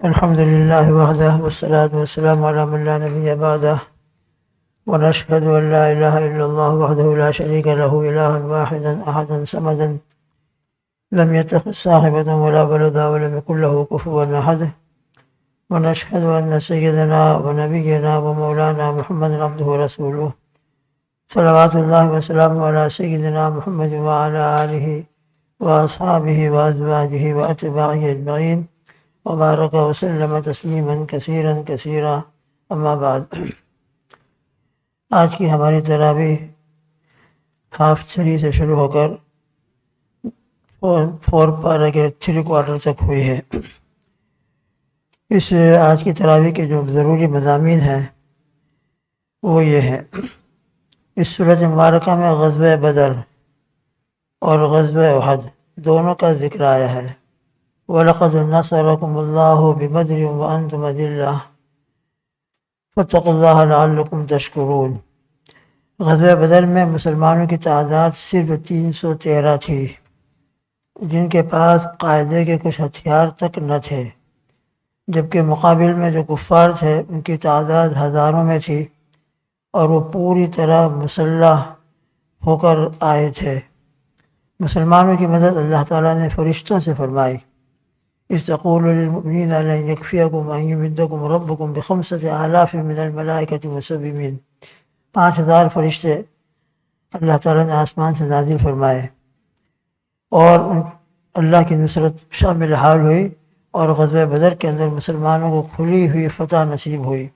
الحمد لله وحده والصلاة والسلام على من لا نبي بعده ونشهد أن لا إله إلا الله وحده لا شريك له إلها واحدا أحدا صمدا لم يتخذ صاحبة ولا ولدا ولم يكن له كفوا أحد ونشهد أن سيدنا ونبينا ومولانا محمد عبده ورسوله صلوات الله وسلامه على سيدنا محمد وعلى آله وأصحابه وأزواجه وأتباعه أجمعين وبارك وسلم تسلیما کثیرا کثیرا اما بعد۔ آج کی ہماری تراویح ہاف 3 سے شروع ہو کر 4 پارہ کے 3/4 تک ہوئی ہے۔ اس آج کی تراویح کے جو ضروری مضامین ہیں وہ یہ ہے، اس سورۃ مبارکہ میں غزوہ بدر اور غزوہ احد دونوں کا ذکر آیا ہے۔ وَلَقَدْ نَصَرَكُمُ اللَّهُ بِبَدْرٍ وَأَنْتُمْ أَذِلَّةٌ فَاتَّقُوا اللَّهَ لَعَلَّكُمْ تَشْكُرُونَ۔ غزوہ بدر میں مسلمانوں کی تعداد صرف 313 تھی، جن کے پاس قاعدے کے کچھ ہتھیار تک نہ تھے، جبکہ مقابل میں جو کفار تھے ان کی تعداد ہزاروں میں تھی اور وہ پوری طرح مسلح ہو کر آئے تھے۔ مسلمانوں کی مدد اللہ تعالیٰ نے فرشتوں سے فرمائی۔ اِذْ تَقُولُ لِلْمُؤْمِنِينَ لَنْ يَكْفِيَكُمْ أَنْ يُمِدَّكُمْ رَبُّكُمْ ب5,000 مِنَ الْمَلَائِكَةِ مُسَوِّمِينَ۔ 5,000 فرشتے اللہ تعالیٰ نے آسمان سے نازل فرمائے اور اللہ کی نصرت شامل حال ہوئی، اور غزوہ بدر کے اندر مسلمانوں کو کھلی ہوئی فتح نصیب ہوئی۔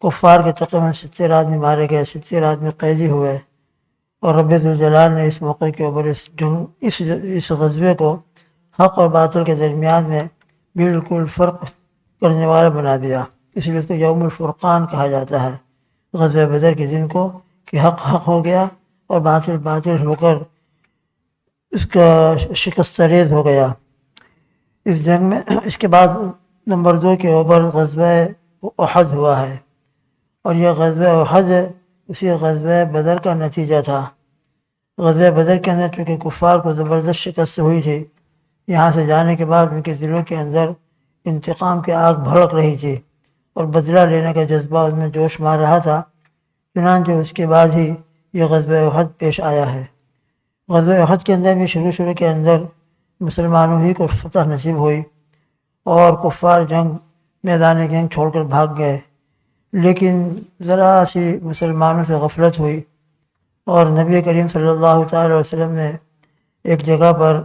کفار کے تقریباً 70 آدمی مارے گئے، 70 آدمی قیدی ہوئے، اور رب ذوالجلال نے اس موقع کے اوپر اس غزوے کو حق اور باطل کے درمیان میں بالکل فرق کرنے والا بنا دیا۔ اس لیے تو یوم الفرقان کہا جاتا ہے غزوہ بدر کے دن کو، کہ حق حق ہو گیا اور باطل باطل ہو کر اس کا شکست ریز ہو گیا اس جنگ میں۔ اس کے بعد نمبر 2 کے اوپر غزوہ احد ہوا ہے، اور یہ غزوہ احد اسی غزوہ بدر کا نتیجہ تھا۔ غزوہ بدر کے اندر چونکہ کفار کو زبردست شکست ہوئی تھی، یہاں سے جانے کے بعد ان کے دلوں کے اندر انتقام کی آگ بھڑک رہی تھی اور بدلہ لینے کا جذبہ ان میں جوش مار رہا تھا، چنانچہ اس کے بعد ہی یہ غزوہ احد پیش آیا ہے۔ غزوہ احد کے اندر بھی شروع کے اندر مسلمانوں ہی کو فتح نصیب ہوئی اور کفار میدان جنگ چھوڑ کر بھاگ گئے، لیکن ذرا سی مسلمانوں سے غفلت ہوئی، اور نبی کریم صلی اللہ تعالی وسلم نے ایک جگہ پر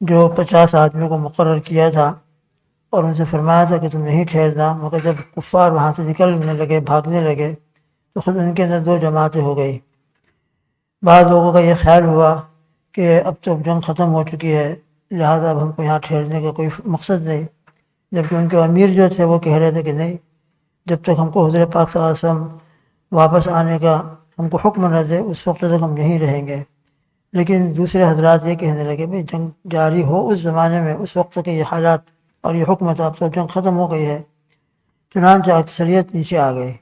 جو 50 آدمیوں کو مقرر کیا تھا اور ان سے فرمایا تھا کہ تم یہیں ٹھہرنا، مگر جب کفار وہاں سے نکلنے لگے، بھاگنے لگے، تو خود ان کے اندر 2 جماعتیں ہو گئی۔ بعض لوگوں کا یہ خیال ہوا کہ اب تو جنگ ختم ہو چکی ہے، لہذا اب ہم کو یہاں ٹھہرنے کا کوئی مقصد نہیں، جبکہ ان کے امیر جو تھے وہ کہہ رہے تھے کہ نہیں، جب تک ہم کو حضور پاک صلی اللہ علیہ وسلم واپس آنے کا ہم کو حکم نہ دے اس وقت تک ہم یہیں رہیں گے۔ لیکن دوسرے حضرات یہ کہنے لگے بھئی جنگ جاری ہو اس زمانے میں، اس وقت کے یہ حالات اور یہ حکم تھا، اب تو جنگ ختم ہو گئی ہے۔ چنانچہ اکثریت نیچے آ گئی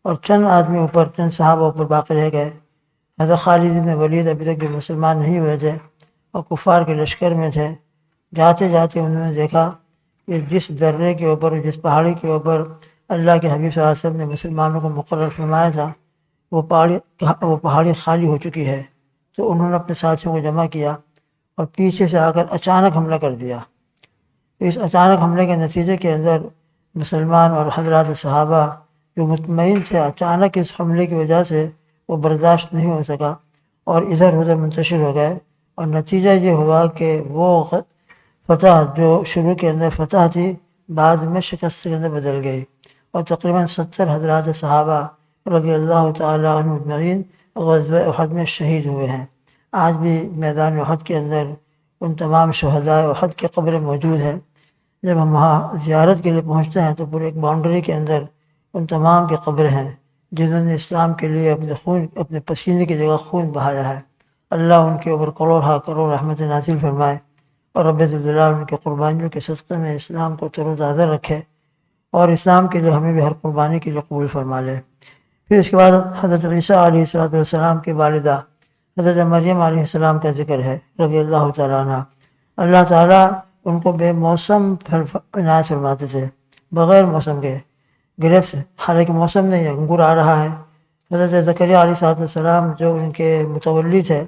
اور چند آدمی اوپر، چند صحابہ اوپر باقی رہ گئے۔ حضرت خالد بن ولید ابھی تک جو مسلمان نہیں ہوئے تھے اور کفار کے لشکر میں تھے، جاتے جاتے انہوں نے دیکھا کہ جس درے کے اوپر، جس پہاڑی کے اوپر اللہ کے حبیب صلی اللہ علیہ وسلم نے مسلمانوں کو مقرر فرمایا تھا، وہ پہاڑی خالی ہو چکی ہے۔ تو انہوں نے اپنے ساتھیوں کو جمع کیا اور پیچھے سے آ کر اچانک حملہ کر دیا۔ اس اچانک حملے کے نتیجے کے اندر مسلمان اور حضرات صحابہ جو مطمئن تھے، اچانک اس حملے کی وجہ سے وہ برداشت نہیں ہو سکا اور ادھر ادھر منتشر ہو گئے، اور نتیجہ یہ ہوا کہ وہ فتح جو شروع کے اندر فتح تھی بعد میں شکست کے اندر بدل گئی، اور تقریباً 70 حضرات صحابہ رضی اللہ تعالیٰ عنہ اجمعین غزوہ احد میں شہید ہوئے ہیں۔ آج بھی میدان احد کے اندر ان تمام شہداء احد کی قبریں موجود ہیں۔ جب ہم وہاں زیارت کے لیے پہنچتے ہیں تو پورے ایک باؤنڈری کے اندر ان تمام کی قبریں ہیں جنہوں نے اسلام کے لیے اپنے پسینے کی جگہ خون بہایا ہے۔ اللہ ان کے اوپر کروڑ رحمت نازل فرمائے، اور رب ذوالجلال ان کی قربانیوں کے صدقے میں اسلام کو تر و تازہ رکھے، اور اسلام کے لیے ہمیں بھی ہر قربانی کے لیے قبول فرما لے۔ پھر اس کے بعد حضرت عیسیٰ علیہ السلام کی والدہ حضرت مریم علیہ السلام کا ذکر ہے رضی اللہ تعالیٰ عنہ۔ اللہ تعالیٰ ان کو بے موسم پھل عنایت فرماتے تھے، بغیر موسم کے گریپس، حالانکہ موسم نہیں ہے، انگور آ رہا ہے۔ حضرت زکریہ علیہ السلام جو ان کے متولی تھے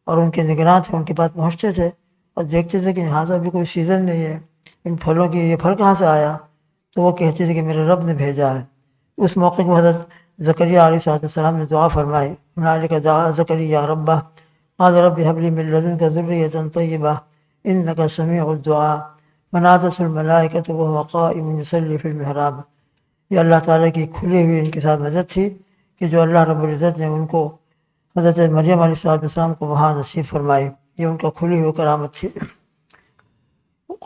اور ان کے نگراں تھے، ان کے پاس پہنچتے تھے اور دیکھتے تھے کہ یہاں تو ابھی کوئی سیزن نہیں ہے، ان پھلوں کی یہ پھل کہاں سے آیا؟ تو وہ کہتے تھے کہ میرے رب نے بھیجا ہے۔ اس موقع کو حضرت زکریہ علیہ السلام نے دعا فرمائی، ہنالک دعا زکریا ربہ قال رب هب لي من لدنك ذرية طيبة إنك سميع الدعاء فنادته الملائكة وهو قائم يصلي في المحراب۔ یہ اللہ تعالیٰ کی کھلی ہوئی ان کے ساتھ مدد تھی کہ جو اللہ رب العزت نے ان کو حضرت مریم علیہ السلام کو وہاں نصیب فرمائی، یہ ان کا کھلی ہوئی کرامت تھی۔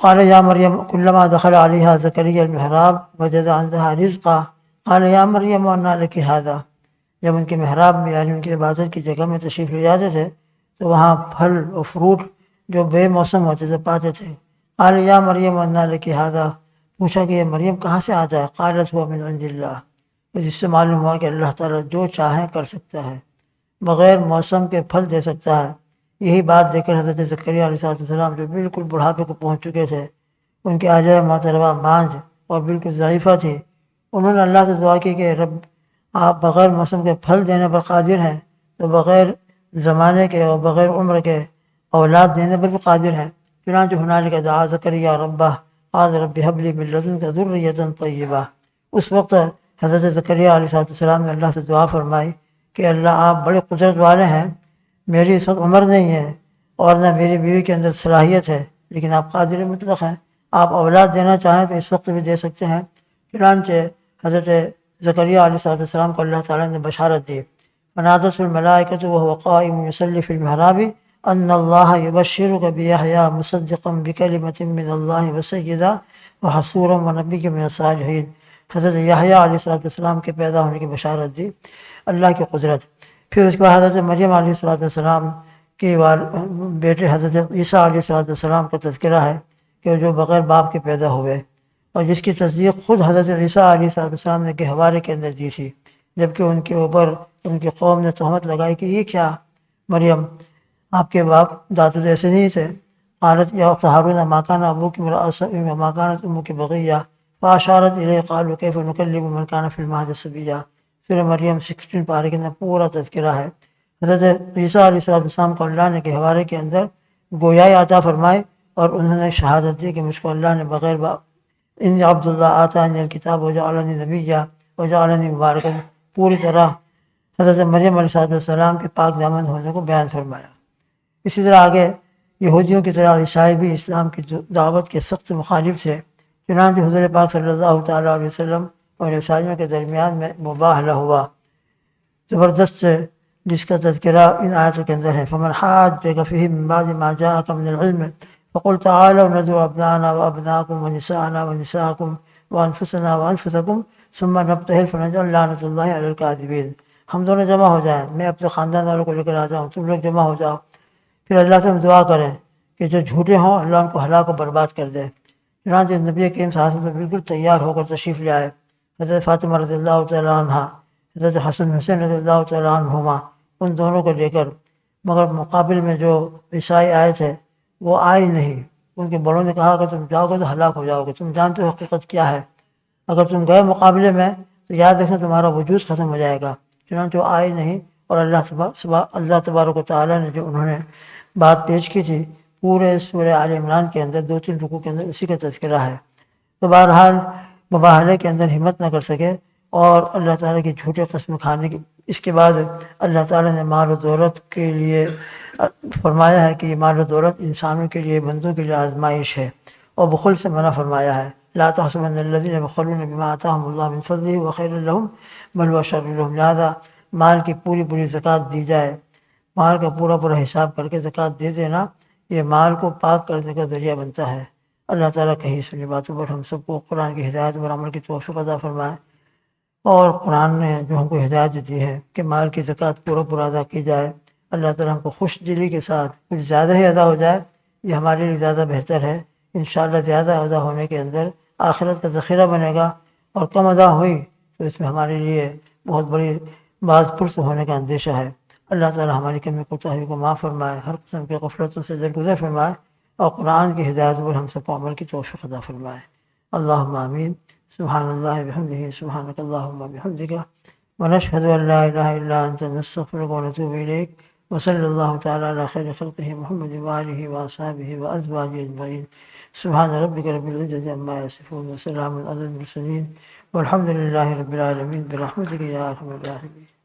قال یا مریم كلما دخل عليها زكريا المحراب وجد عندها رزقا قال یا مریم انى لك هذا۔ جب ان کے محراب میں یعنی ان کی عبادت کی جگہ میں تشریف لے جاتے تھے تو وہاں پھل اور فروٹ جو بے موسم ہوتے تھے پاتے تھے۔ قال یا مریم انى لك هذا، پوچھا کہ یہ مریم کہاں سے آتا ہے؟ قالت هو من عند اللہ، جس سے معلوم ہوا کہ اللہ تعالیٰ جو چاہیں کر سکتا ہے، بغیر موسم کے پھل دے سکتا ہے۔ یہی بات دیکھ کر حضرت زکریا علیہ السلام جو بالکل بڑھاپے کو پہنچ چکے تھے، ان کی اہلیہ محترمہ بانجھ اور بالکل ضعیفہ تھی، انہوں نے اللہ سے دعا کی کہ رب آپ بغیر موسم کے پھل دینے پر قادر ہیں، تو بغیر زمانے کے اور بغیر عمر کے اولاد دینے پر بھی قادر ہیں۔ چنانچہ ہنالک دعا زکریا ربہ قال رب هب لي من لدنك ذرية طیبہ۔ اس وقت حضرت زکریا علیہ السلام نے اللہ سے دعا فرمائی کہ اللہ آپ بڑے قدرت والے ہیں، میری اس وقت عمر نہیں ہے اور نہ میری بیوی کے اندر صلاحیت ہے، لیکن آپ قادر مطلق ہیں، آپ اولاد دینا چاہیں تو اس وقت بھی دے سکتے ہیں۔ چنانچہ حضرت زکریا علیہ السلام کو اللہ تعالیٰ نے بشارت دی، فنادته الملائکۃ وهو قائم یصلی فی المحراب ان اللہ یبشرک بیحییٰ مصدقا بکلمۃ من اللہ وسیدا وحصورا ونبیا من الصالحین۔ حضرت یحییٰ علیہ السلام کے پیدا ہونے کی بشارت دی، اللہ کی قدرت۔ پھر اس کے بعد حضرت مریم علیہ السلام کے بیٹے حضرت عیسیٰ علیہ السلام کا تذکرہ ہے کہ جو بغیر باپ کے پیدا ہوئے، اور جس کی تصدیق خود حضرت عیسیٰ علیہ السلام نے گہوارے کے اندر دی تھی، جبکہ ان کے اوپر ان کی قوم نے تہمت لگائی کہ یہ کیا مریم، آپ کے باپ دادو ایسے نہیں تھے۔ قالت یا اخت ہارون ما کان ابوک امرأ سوء وما کانت امک بغیہ فاشارت الیہ قالوا کیف نکلم من کان فی المہد صبیا۔ سورہ مریم 16 پارے کے اندر پورا تذکرہ ہے۔ حضرت عیسیٰ علیہ السلام کو اللہ نے گہوارے کے اندر گویائی عطا فرمائی اور انہوں نے شہادت دی کہ مجھ کو اللہ نے بغیر باپ انی عبداللہ آتانی الکتاب وجعلنی نبیا وجعلنی مبارکا، پوری طرح حضرت مریم علیہ السلام کے پاک دامن ہونے کو بیان فرمایا۔ اسی طرح آگے یہودیوں کی طرح عیسائی بھی اسلام کی دعوت کے سخت مخالف تھے، چنانچہ حضور پاک صلی اللہ تعالیٰ علیہ وسلم اور عیسائیوں کے درمیان میں مباہلہ ہوا زبردست سے، جس کا تذکرہ ان آیتوں کے اندر ہے۔ فمن حاجک فیہ من بعد ما جاءک من العلم فقل تعالوا ندعو ابناءنا وابناءکم ونساءنا ونساءکم وانفسنا وانفسکم ثم نبتہل فنجعل لعنۃ اللہ علی الکاذبین۔ ہم دونوں جمع ہو جائیں، میں اپنے خاندان والوں کو لے کر آ جاؤں، تم لوگ جمع ہو جاؤ، پھر اللہ سے ہم دعا کریں کہ جو جھوٹے ہوں اللہ ان کو ہلاک و برباد کر دے۔ چنانچہ نبی کریم صلی اللہ علیہ وسلم بالکل تیار ہو کر تشریف لے آئے، حضرت فاطمہ رضی اللہ تعالیٰ عنہ، حضرت حسن حسین رضی اللہ تعالیٰ عنہما، ان دونوں کو لے کر، مگر مقابل میں جو عیسائی آئے تھے وہ آئے نہیں۔ ان کے بڑوں نے کہا کہ تم جاؤ گے تو ہلاک ہو جاؤ گے، تم جانتے ہو حقیقت کیا ہے، اگر تم گئے مقابلے میں تو یاد رکھنا تمہارا وجود ختم ہو جائے گا۔ چنانچہ وہ آئے نہیں، اور اللہ تبارک و تعالیٰ نے جو انہوں نے بات پیش کی تھی پورے سورہ آل عمران کے اندر 2-3 رکوع کے اندر اسی کا تذکرہ ہے۔ تو بہرحال مباہلے کے اندر ہمت نہ کر سکے اور اللہ تعالیٰ کی جھوٹے قسم کھانے کی، اس کے بعد اللہ تعالیٰ نے مال و دولت کے لیے فرمایا ہے کہ یہ مال و دولت انسانوں کے لیے، بندوں کے لیے آزمائش ہے، اور بخل سے منع فرمایا ہے۔ لا تحسبن الذین یبخلون بما آتاهم اللہ من فضلہ وهو خیر لهم بل هو شر لهم۔ لہٰذا مال کی پوری زکوٰۃ دی جائے، مال کا پورا حساب کر کے زکوٰۃ دے دینا، یہ مال کو پاک کرنے کا ذریعہ بنتا ہے۔ اللہ تعالیٰ کہیں سنی باتوں پر ہم سب کو قرآن کی ہدایت اور عمل کی توفیق عطا فرمائے، اور قرآن نے جو ہم کو ہدایت دی ہے کہ مال کی زکوٰۃ پورا ادا کی جائے، اللہ تعالیٰ ہم کو خوش دلی کے ساتھ کچھ زیادہ ہی ادا ہو جائے، یہ ہمارے لیے زیادہ بہتر ہے۔ انشاءاللہ زیادہ ادا ہونے کے اندر آخرت کا ذخیرہ بنے گا، اور کم ادا ہوئی تو اس میں ہمارے لیے بہت بڑی باز پرس ہونے کا اندیشہ ہے۔ اللہ تعالیٰ ہماری کمی کوتاہی کو معاف فرمائے، ہر قسم کی غفلتوں سے درگزر فرمائے، اور قرآن کی ہدایت پر ہم سب کو عمل کی توفیق عطا فرمائے. اللہم آمین. سبحان اللہ بحمدہ سبحانک اللہم بحمدک ونشہد ان لا الہ الا انت نستغفرک ونتوب الیک. وصلی اللہ تعالی علی خیر خلقہ محمد وآلہ وأصحابہ وأزواجہ اجمعین. سبحان ربک رب العزة عما یصفون وسلام علی المرسلین والحمد للہ رب العالمین برحمتک یا ارحم الراحمین.